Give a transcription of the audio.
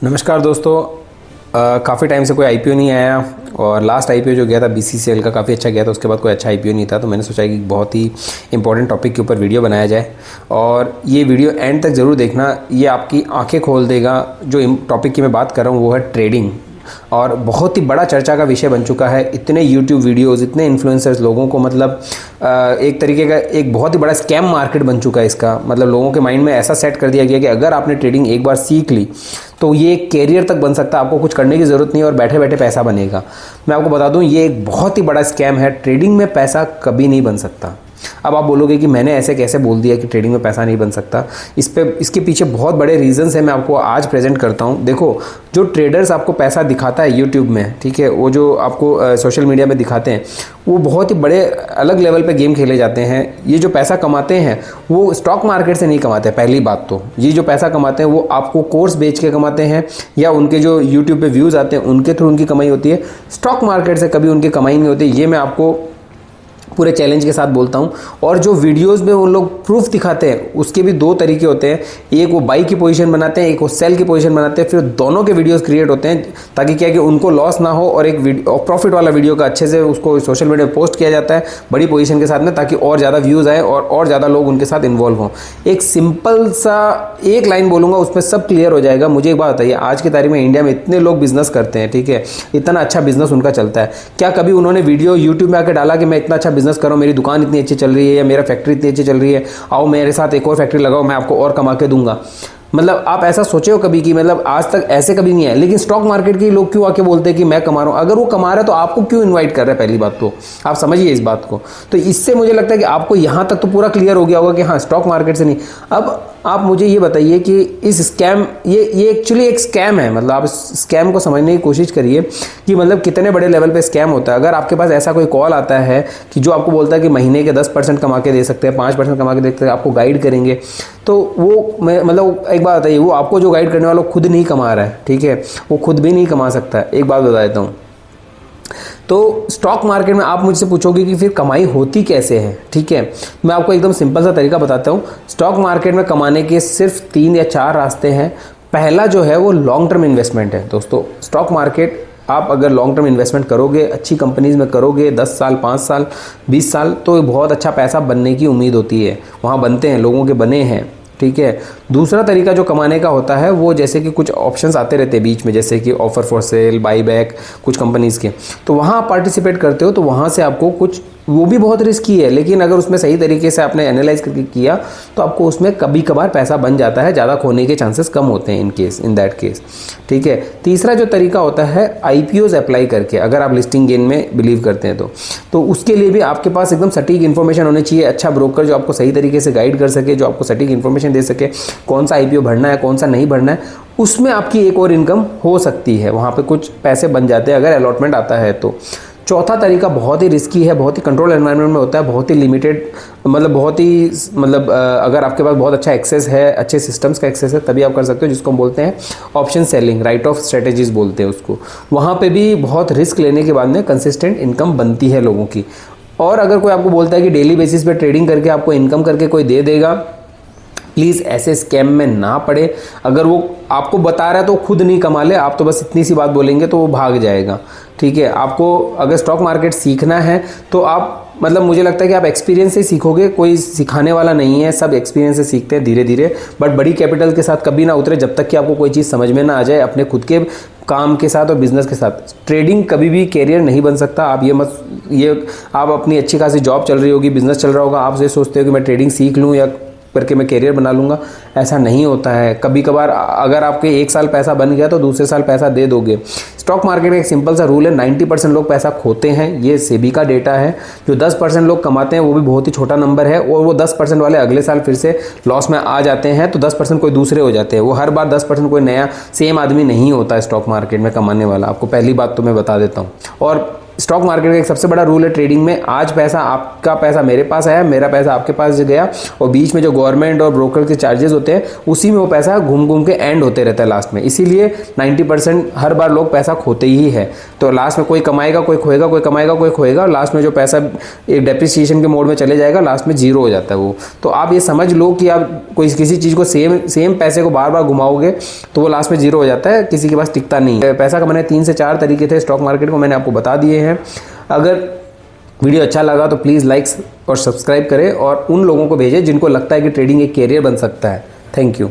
नमस्कार दोस्तों। काफ़ी टाइम से कोई आईपीओ नहीं आया और लास्ट आईपीओ जो गया था बीसीसीएल का काफ़ी अच्छा गया था। उसके बाद कोई अच्छा आईपीओ नहीं था, तो मैंने सोचा कि बहुत ही इंपॉर्टेंट टॉपिक के ऊपर वीडियो बनाया जाए और ये वीडियो एंड तक ज़रूर देखना। ये आपकी आंखें खोल देगा। जो टॉपिक की मैं बात कर रहा हूँ वो है ट्रेडिंग, और बहुत ही बड़ा चर्चा का विषय बन चुका है। इतने यूट्यूब वीडियोस, इतने इन्फ्लुएंसर्स लोगों को एक तरीके का एक बहुत ही बड़ा स्कैम मार्केट बन चुका है इसका। लोगों के माइंड में ऐसा सेट कर दिया गया कि अगर आपने ट्रेडिंग एक बार सीख ली तो ये एक कैरियर तक बन सकता है। आपको कुछ करने की ज़रूरत नहीं और बैठे बैठे पैसा बनेगा। मैं आपको बता दूं, ये एक बहुत ही बड़ा स्कैम है। ट्रेडिंग में पैसा कभी नहीं बन सकता। अब आप बोलोगे कि मैंने ऐसे कैसे बोल दिया कि ट्रेडिंग में पैसा नहीं बन सकता। इसके पीछे बहुत बड़े रीजंस हैं, मैं आपको आज प्रेजेंट करता हूं। देखो, जो ट्रेडर्स आपको पैसा दिखाता है यूट्यूब में, ठीक है, वो जो आपको सोशल मीडिया में दिखाते हैं, वो बहुत ही बड़े अलग लेवल पे गेम खेले जाते हैं। ये जो पैसा कमाते हैं वो स्टॉक मार्केट से नहीं कमाते। पहली बात तो ये जो पैसा कमाते हैं वो आपको कोर्स बेच के कमाते हैं, या उनके जो यूट्यूब पे व्यूज़ आते हैं उनके थ्रू उनकी कमाई होती है। स्टॉक मार्केट से कभी उनकी कमाई नहीं होती। ये मैं आपको पूरे चैलेंज के साथ बोलता हूं। और जो वीडियोस में वो लोग प्रूफ दिखाते हैं उसके भी दो तरीके होते हैं। एक वो बाई की पोजीशन बनाते हैं, एक वो सेल की पोजीशन बनाते हैं। फिर दोनों के वीडियोस क्रिएट होते हैं ताकि क्या कि उनको लॉस ना हो, और एक प्रॉफिट वाला वीडियो का अच्छे से उसको सोशल मीडिया पर पोस्ट किया जाता है बड़ी पोजीशन के साथ में, ताकि और ज़्यादा व्यूज़ आए और ज़्यादा लोग उनके साथ इन्वॉल्व हों। एक सिंपल सा एक लाइन बोलूँगा, उसमें सब क्लियर हो जाएगा। मुझे एक बात बताइए, आज की तारीख में इंडिया में इतने लोग बिजनेस करते हैं, ठीक है, इतना अच्छा बिजनेस उनका चलता है, क्या कभी उन्होंने वीडियो यूट्यूब में आकर डाला कि मैं इतना अच्छा बिजनेस कर रहा हूँ, मेरी दुकान इतनी अच्छी चल रही है, या मेरा फैक्ट्री इतनी अच्छी चल रही है, आओ मेरे साथ एक और फैक्ट्री लगाओ, मैं आपको और कमा के दूंगा? आप ऐसा सोचे हो कभी कि आज तक ऐसे कभी नहीं है। लेकिन स्टॉक मार्केट के लोग क्यों आके बोलते हैं कि मैं कमा रहा हूं? अगर वो कमा रहा है तो आपको क्यों इनवाइट कर रहा है? पहली बात तो आप समझिए इस बात को। तो इससे मुझे लगता है कि आपको यहां तक तो पूरा क्लियर हो गया होगा कि हाँ, स्टॉक मार्केट से नहीं। अब आप मुझे ये बताइए कि इस स्कैम, ये एक्चुअली एक स्कैम है। आप इस स्कैम को समझने की कोशिश करिए कि कितने बड़े लेवल पे स्कैम होता है। अगर आपके पास ऐसा कोई कॉल आता है कि जो आपको बोलता है कि महीने के 10% कमा के दे सकते हैं, 5% कमा के दे सकते हैं, आपको गाइड करेंगे, तो वो एक बात बताइए, वो आपको जो गाइड करने वाला खुद नहीं कमा रहा है, ठीक है, वो खुद भी नहीं कमा सकता है। एक बात बता देता हूँ, तो स्टॉक मार्केट में आप मुझसे पूछोगे कि फिर कमाई होती कैसे है, ठीक है, मैं आपको एकदम सिंपल सा तरीका बताता हूँ। स्टॉक मार्केट में कमाने के सिर्फ 3 या 4 रास्ते हैं। पहला जो है वो लॉन्ग टर्म इन्वेस्टमेंट है। दोस्तों, स्टॉक मार्केट आप अगर लॉन्ग टर्म इन्वेस्टमेंट करोगे, अच्छी कंपनीज में करोगे, 10 साल, 5 साल, 20 साल, तो बहुत अच्छा पैसा बनने की उम्मीद होती है। वहाँ बनते हैं, लोगों के बने हैं, ठीक है। दूसरा तरीका जो कमाने का होता है वो जैसे कि कुछ ऑप्शंस आते रहते हैं बीच में, जैसे कि offer for sale, by back, कुछ कंपनीज़ के, तो वहाँ आप पार्टिसिपेट करते हो, तो वहाँ से आपको कुछ, वो भी बहुत रिस्की है, लेकिन अगर उसमें सही तरीके से आपने एनालाइज करके किया तो आपको उसमें कभी कभार पैसा बन जाता है। ज़्यादा खोने के चांसेस कम होते हैं इन दैट केस, ठीक है। तीसरा जो तरीका होता है आईपीओज अप्लाई करके, अगर आप लिस्टिंग गेन में बिलीव करते हैं तो उसके लिए भी आपके पास एकदम सटीक इन्फॉर्मेशन होनी चाहिए। अच्छा ब्रोकर जो आपको सही तरीके से गाइड कर सके, जो आपको सटीक इन्फॉर्मेशन दे सके, कौन सा आईपीओ भरना है, कौन सा नहीं भरना है, उसमें आपकी एक और इनकम हो सकती है। वहाँ पे कुछ पैसे बन जाते हैं अगर अलॉटमेंट आता है तो। चौथा तरीका बहुत ही रिस्की है, बहुत ही कंट्रोल एनवायरनमेंट में होता है, बहुत ही लिमिटेड, अगर आपके पास बहुत अच्छा एक्सेस है, अच्छे सिस्टम्स का एक्सेस है, तभी आप कर सकते हो, जिसको हम बोलते हैं option selling, right of strategies बोलते हैं उसको। वहाँ पे भी बहुत रिस्क लेने के बाद में कंसिस्टेंट इनकम बनती है लोगों की। और अगर कोई आपको बोलता है कि डेली बेसिस पे ट्रेडिंग करके आपको इनकम करके कोई दे देगा, प्लीज़ ऐसे स्कैम में ना पड़े। अगर वो आपको बता रहा है तो खुद नहीं कमा ले, आप तो बस इतनी सी बात बोलेंगे तो वो भाग जाएगा, ठीक है। आपको अगर स्टॉक मार्केट सीखना है तो आप मुझे लगता है कि आप एक्सपीरियंस से सीखोगे, कोई सिखाने वाला नहीं है, सब एक्सपीरियंस से सीखते हैं धीरे धीरे। बट बड़ी कैपिटल के साथ कभी ना उतरे जब तक कि आपको कोई चीज़ समझ में ना आ जाए। अपने खुद के काम के साथ और बिजनेस के साथ ट्रेडिंग कभी भी कैरियर नहीं बन सकता। आप आप अपनी अच्छी खासी जॉब चल रही होगी, बिजनेस चल रहा होगा, आप ये सोचते हो कि मैं ट्रेडिंग सीख लूँ या करके मैं कैरियर बना लूँगा, ऐसा नहीं होता है। कभी कभार अगर आपके 1 साल पैसा बन गया तो दूसरे साल पैसा दे दोगे। स्टॉक मार्केट में एक सिंपल सा रूल है, 90% लोग पैसा खोते हैं, ये सेबी का डेटा है। जो 10% लोग कमाते हैं वो भी बहुत ही छोटा नंबर है, और वो 10% वाले अगले साल फिर से लॉस में आ जाते हैं, तो 10% कोई दूसरे हो जाते हैं। वो हर बार 10% कोई नया सेम आदमी नहीं होता है स्टॉक मार्केट में कमाने वाला, आपको पहली बात तो मैं बता देता हूँ। और स्टॉक मार्केट का एक सबसे बड़ा रूल है ट्रेडिंग में, आज पैसा आपका पैसा मेरे पास आया, मेरा पैसा आपके पास गया, और बीच में जो गवर्नमेंट और ब्रोकर के चार्जेस होते हैं उसी में वो पैसा घूम घूम के एंड होते रहता है लास्ट में। इसीलिए 90% हर बार लोग पैसा खोते ही है। तो लास्ट में कोई कमाएगा कोई खोएगा, कोई कमाएगा कोई खोएगा, और लास्ट में जो पैसा एक डेप्रिसिएशन के मोड में चले जाएगा, लास्ट में जीरो हो जाता है वो। तो आप ये समझ लो कि आप कोई किसी चीज़ को सेम पैसे को बार बार घुमाओगे तो वो लास्ट में जीरो हो जाता है, किसी के पास टिकता नहीं है। पैसा कमाने 3 से 4 तरीके थे स्टॉक मार्केट को, मैंने आपको बता दिए हैं। अगर वीडियो अच्छा लगा तो प्लीज़ लाइक और सब्सक्राइब करें, और उन लोगों को भेजें जिनको लगता है कि ट्रेडिंग एक कैरियर बन सकता है। Thank you.